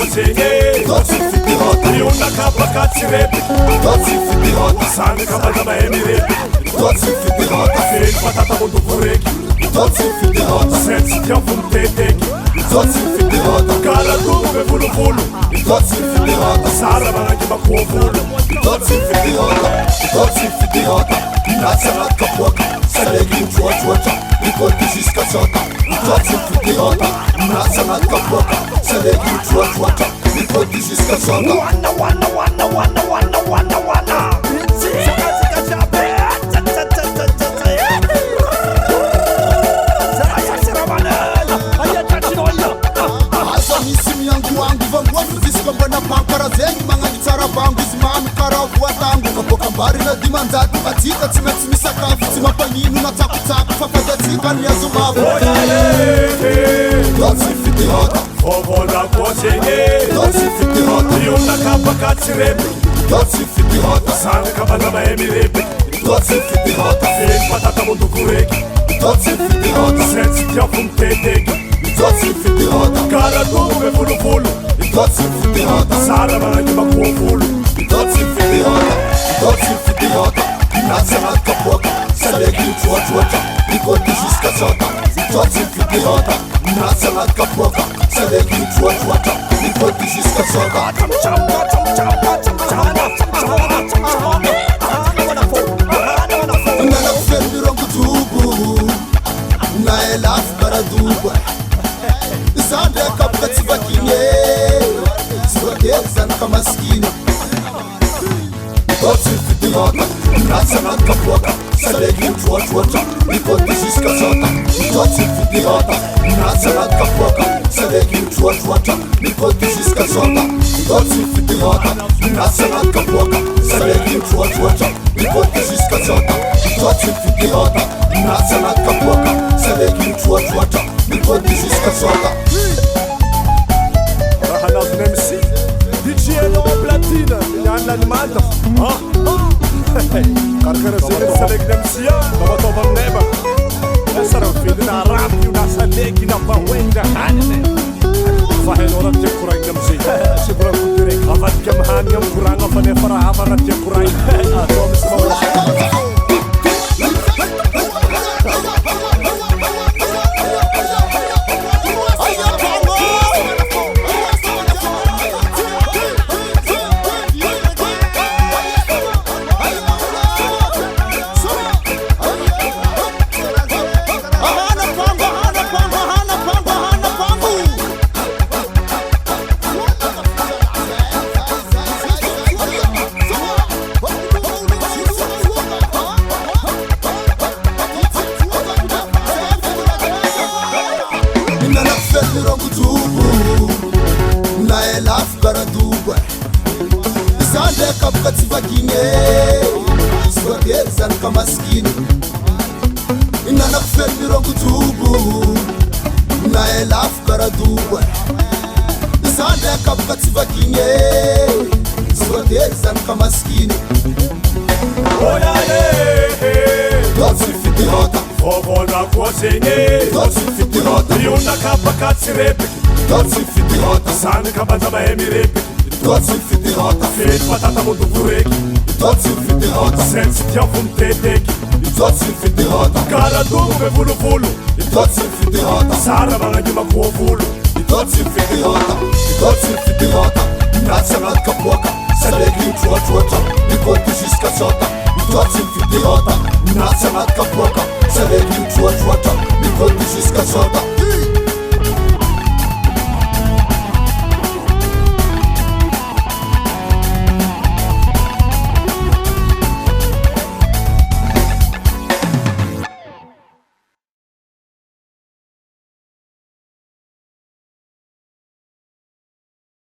kosenye Dotsi fitirota Yuna kapakatsi repi Dotsi fitirota Sanga kabadama emirepi Dotsi fitirota Feli patata mundo voreki Dotsi fitirota Sensi tiafu mteteki Dotsi fitirota Kala tume vulu vulu Dotsi fitirota Sara mangi makuovulu Dotsi fitirota Naționat capoca Salegi în ciuociuota Ricordi și scăciota Dotsi fitirota Naționat capoca Salegi în ciuociuota Ricordi și scăciota Barina di manzati fatica ci metti mi saccavi ci mapanino na tapu tapu fa fadatica ni azumavo Dotsi fitirota Vovola kosenye Dotsi fitirota Yuna kapakatsi repi Dotsi fitirota Sanga kabadama emirepi Dotsi fitirota Feli patata mundo voreki Dotsi fitirota Sensi tiafu mteteki Dotsi fitirota Kala tume vulu vulu Dotsi fitirota Sara mangi makuovulu Dotsi fitirota Dotsi fitirota Naționat capoca Salegi în ciuociuota Ricordi și scăciota Dotsi fitirota Naționat capoca Salegi în ciuociuota Ricordi și scăciota Nana fermi rongu tubu Na elaf para duba Zande kapka tivakine Svageza na kamaskine Dotsi fitirota Naționat capoca Salegi în ciuociuota Ricordi și scăciota Dotsi fitirota Naționat capoca Salegi în ciuociuota Ricordi și scăciota Dotsi fitirota Naționat capoca Salegi în ciuociuota Ricordi și scăciota Dotsi fitirota Naționat capoca Salegi în ciuociuota Ricordi și scăciota Rahanaz Nemsi DJ no platina Yanlan Malta Karkara sinin saleg Nemsiya Baba tobam neba Esara fidina rapi Una salegi na bawenda hanne Fahen orat ya kurang Nemsi Sibran kutirek Avad kem han yam kurang Afane fara avarat ya kurang Atom ismawala Maskini Inana kufermi rongu tubu Na elaf kara duba Zande kapka tivakine Svageza nka maskini Dotsi fitirota Vovola kosenye Dotsi fitirota Yuna kapakatsi repi Dotsi fitirota Sanga kabadama emirepi Dotsi fitirota Feli patata mundo voreki Dotsi fitirota Sensi tiafu mteteki Dotsi fitirota Kala tume vulu vulu Dotsi fitirota Sara mangi makuovulu Dotsi fitirota Dotsi fitirota Naționat capoca Salegi în ciuociuota Ricordi și scăciota Dotsi fitirota Naționat capoca Salegi în ciuociuota Ricordi și scăciota